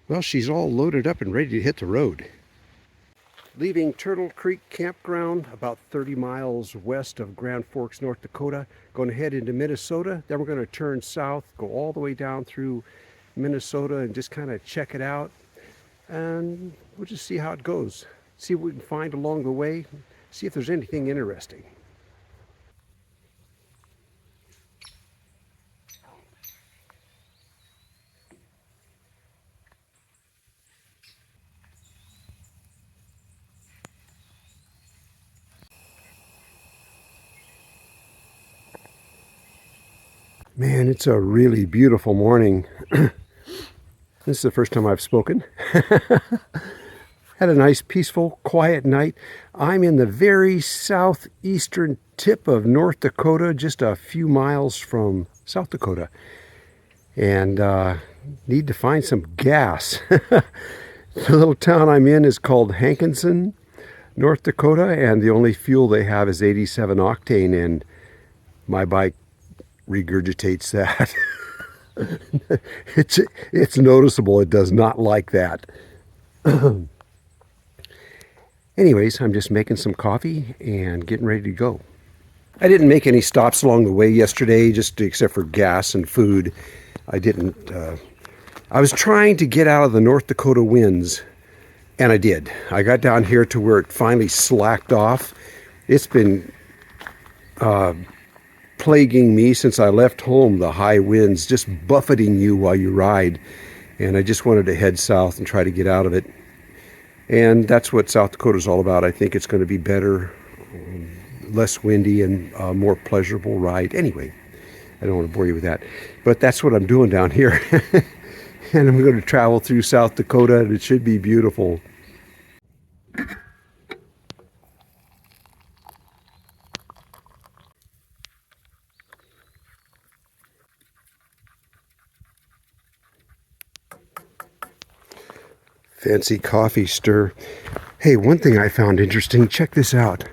Well, she's all loaded up and ready to hit the road. Leaving Turtle Creek Campground, about 30 miles west of Grand Forks, North Dakota. Going to head into Minnesota. Then we're going to turn south, go all the way down through Minnesota and just kind of check it out. And we'll just see how it goes. See what we can find along the way. See if there's anything interesting. Man, it's a really beautiful morning. This is the first time I've spoken. Had a nice, peaceful, quiet night. I'm in the very southeastern tip of North Dakota, just a few miles from South Dakota. And need to find some gas. The little town I'm in is called Hankinson, North Dakota, and the only fuel they have is 87 octane, and my bike regurgitates that. It's noticeable. It does not like that. Anyways, I'm just making some coffee and getting ready to go. I didn't make any stops along the way yesterday, just except for gas and food. I didn't. I was trying to get out of the North Dakota winds, and I did. I got down here to where it finally slacked off. It's been plaguing me since I left home, the high winds just buffeting you while you ride. And I just wanted to head south and try to get out of it. And that's what South Dakota is all about. I think it's going to be better, less windy, and a more pleasurable ride. Anyway, I don't want to bore you with that. But that's what I'm doing down here. And I'm going to travel through South Dakota, and it should be beautiful. Fancy coffee stir. Hey, one thing I found interesting, check this out.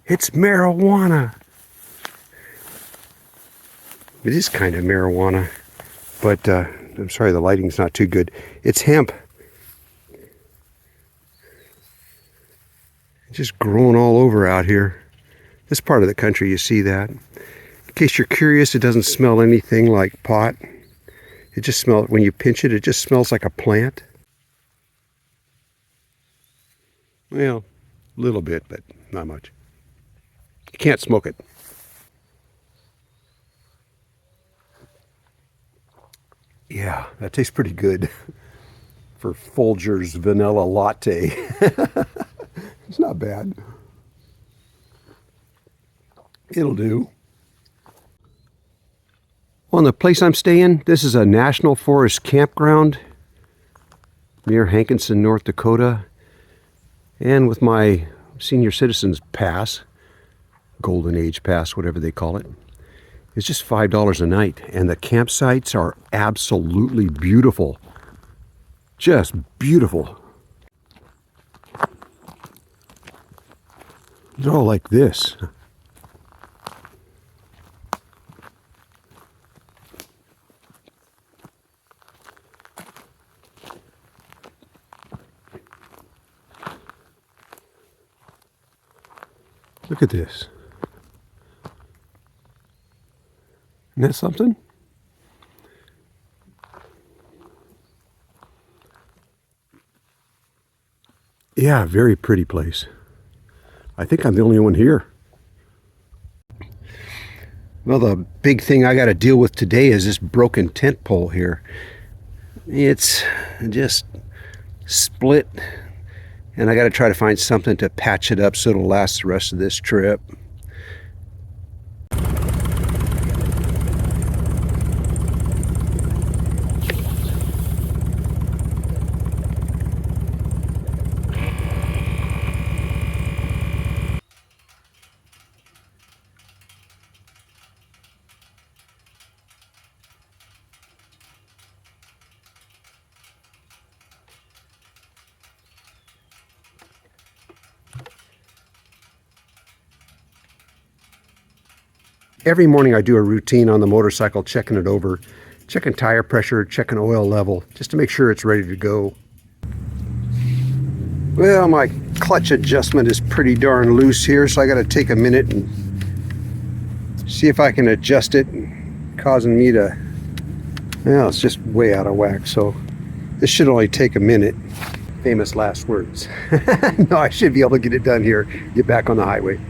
It's marijuana. It is kind of marijuana, but I'm sorry, the lighting's not too good. It's hemp. It's just growing all over out here. This part of the country, you see that. In case you're curious, it doesn't smell anything like pot. It just smells, when you pinch it, it just smells like a plant. Well, a little bit, but not much. You can't smoke it. Yeah, that tastes pretty good for Folger's vanilla latte. It's not bad. It'll do. Well, the place I'm staying, this is a National Forest campground near Hankinson, North Dakota. And with my senior citizens pass, golden age pass, whatever they call it, it's just $5 a night. And the campsites are absolutely beautiful. Just beautiful. They're all like this. Look at this. Isn't that something? Yeah, very pretty place. I think I'm the only one here. Well, the big thing I got to deal with today is this broken tent pole here. It's just split, and I got to try to find something to patch it up so it'll last the rest of this trip. Every morning I do a routine on the motorcycle, checking it over checking tire pressure, checking oil level, just to make sure it's ready to go. Well, my clutch adjustment is pretty darn loose here, so I got to take a minute and see if I can adjust it, causing me to, well, it's just way out of whack, so this should only take a minute. Famous last words. No, I should be able to get it done here, get back on the highway.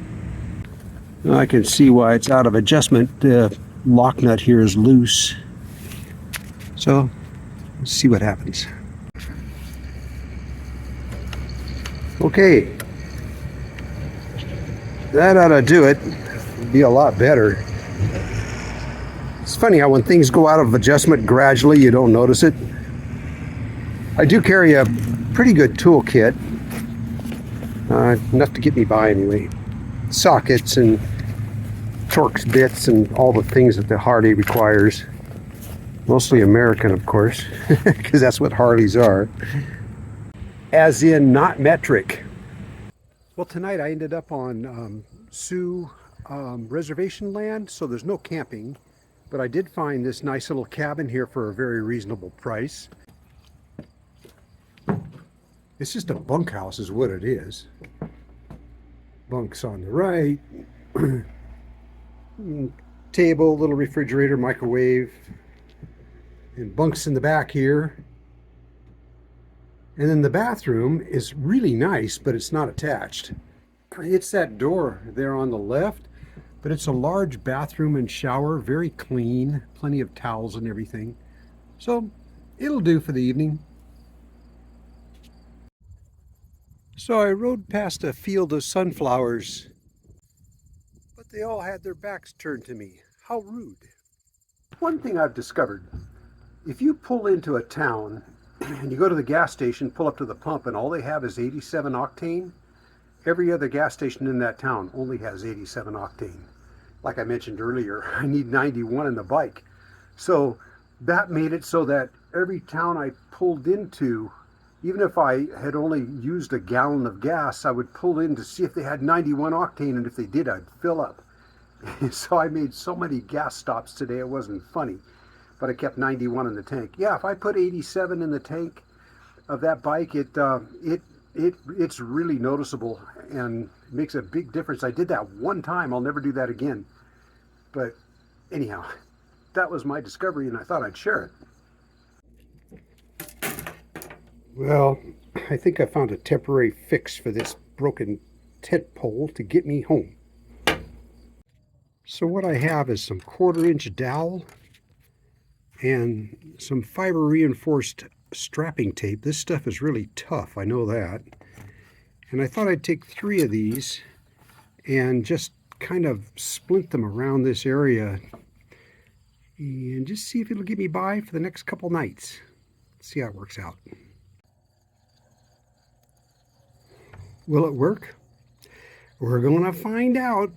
I can see why it's out of adjustment. The lock nut here is loose. So, let's see what happens. Okay. That ought to do it. It'd be a lot better. It's funny how when things go out of adjustment gradually, you don't notice it. I do carry a pretty good toolkit. Enough to get me by anyway. Sockets and Torx bits and all the things that the Harley requires. Mostly American, of course, because that's what Harleys are. As in not metric. Well, tonight I ended up on Sioux reservation land, so there's no camping, but I did find this nice little cabin here for a very reasonable price. It's just a bunkhouse is what it is. Bunks on the right, table, little refrigerator, microwave, and bunks in the back here. And then the bathroom is really nice, but it's not attached. It's that door there on the left, but it's a large bathroom and shower, very clean, plenty of towels and everything. So it'll do for the evening. So I rode past a field of sunflowers, but they all had their backs turned to me. How rude. One thing I've discovered, if you pull into a town and you go to the gas station, pull up to the pump, and all they have is 87 octane, every other gas station in that town only has 87 octane. Like I mentioned earlier, I need 91 in the bike. So that made it so that every town I pulled into, even if I had only used a gallon of gas, I would pull in to see if they had 91 octane, and if they did, I'd fill up. So I made so many gas stops today, it wasn't funny. But I kept 91 in the tank. Yeah, if I put 87 in the tank of that bike, it's really noticeable and makes a big difference. I did that one time. I'll never do that again. But anyhow, that was my discovery, and I thought I'd share it. Well, I think I found a temporary fix for this broken tent pole to get me home. So what I have is some 1/4-inch dowel and some fiber reinforced strapping tape. This stuff is really tough, I know that. And I thought I'd take 3 of these and just kind of splint them around this area and just see if it'll get me by for the next couple nights. See how it works out. Will it work? We're going to find out.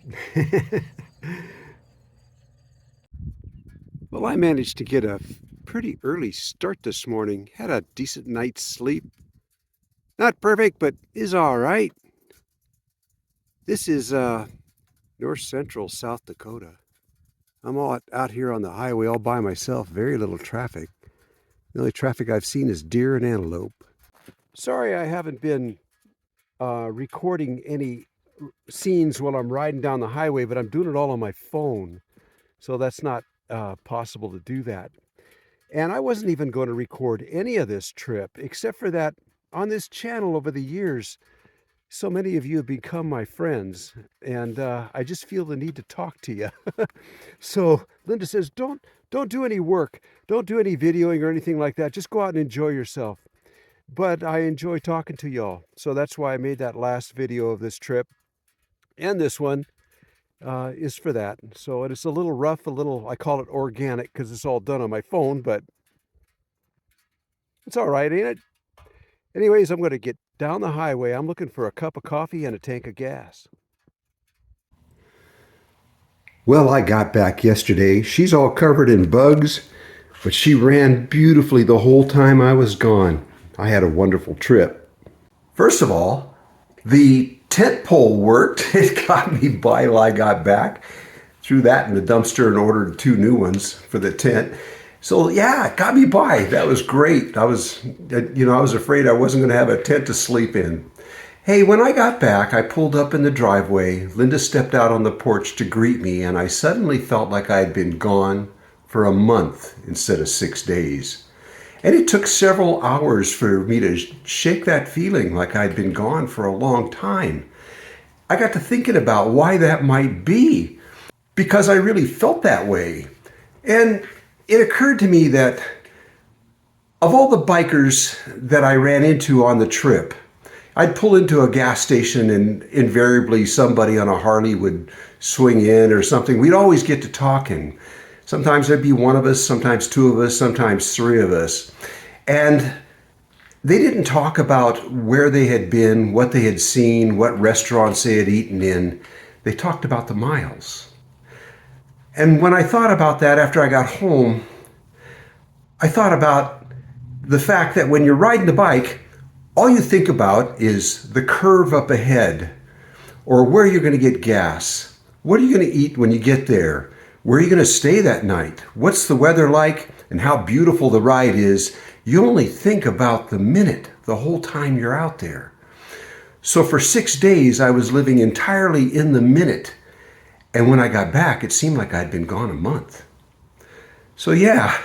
Well, I managed to get a pretty early start this morning. Had a decent night's sleep. Not perfect, but is all right. This is north central South Dakota. I'm all out here on the highway all by myself. Very little traffic. The only traffic I've seen is deer and antelope. Sorry I haven't been recording any scenes while I'm riding down the highway, but I'm doing it all on my phone. So that's not possible to do that. And I wasn't even going to record any of this trip, except for that on this channel over the years, so many of you have become my friends, and I just feel the need to talk to you. So Linda says, don't do any work, don't do any videoing or anything like that, just go out and enjoy yourself. But I enjoy talking to y'all, so that's why I made that last video of this trip, and this one is for that. So it's a little rough, I call it organic because it's all done on my phone, but it's all right, ain't it? Anyways, I'm going to get down the highway. I'm looking for a cup of coffee and a tank of gas. Well, I got back yesterday. She's all covered in bugs, but she ran beautifully the whole time I was gone. I had a wonderful trip. First of all, the tent pole worked. It got me by till I got back. Threw that in the dumpster and ordered 2 new ones for the tent. So yeah, it got me by. That was great. I was afraid I wasn't going to have a tent to sleep in. Hey, when I got back, I pulled up in the driveway. Linda stepped out on the porch to greet me, and I suddenly felt like I had been gone for a month instead of 6 days. And it took several hours for me to shake that feeling like I'd been gone for a long time. I got to thinking about why that might be, because I really felt that way. And it occurred to me that of all the bikers that I ran into on the trip, I'd pull into a gas station and invariably somebody on a Harley would swing in or something. We'd always get to talking. Sometimes there'd be one of us, sometimes two of us, sometimes three of us. And they didn't talk about where they had been, what they had seen, what restaurants they had eaten in. They talked about the miles. And when I thought about that after I got home, I thought about the fact that when you're riding the bike, all you think about is the curve up ahead, or where you're going to get gas. What are you going to eat when you get there? Where are you going to stay that night? What's the weather like and how beautiful the ride is? You only think about the minute the whole time you're out there. So for 6 days, I was living entirely in the minute. And when I got back, it seemed like I'd been gone a month. So yeah,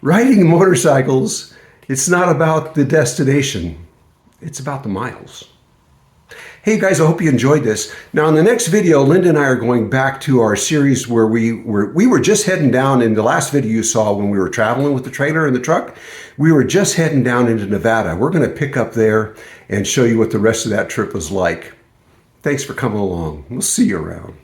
riding motorcycles, it's not about the destination. It's about the miles. Hey guys, I hope you enjoyed this. Now in the next video, Linda and I are going back to our series where we were just heading down. In the last video you saw when we were traveling with the trailer and the truck, we were just heading down into Nevada. We're going to pick up there and show you what the rest of that trip was like. Thanks for coming along. We'll see you around.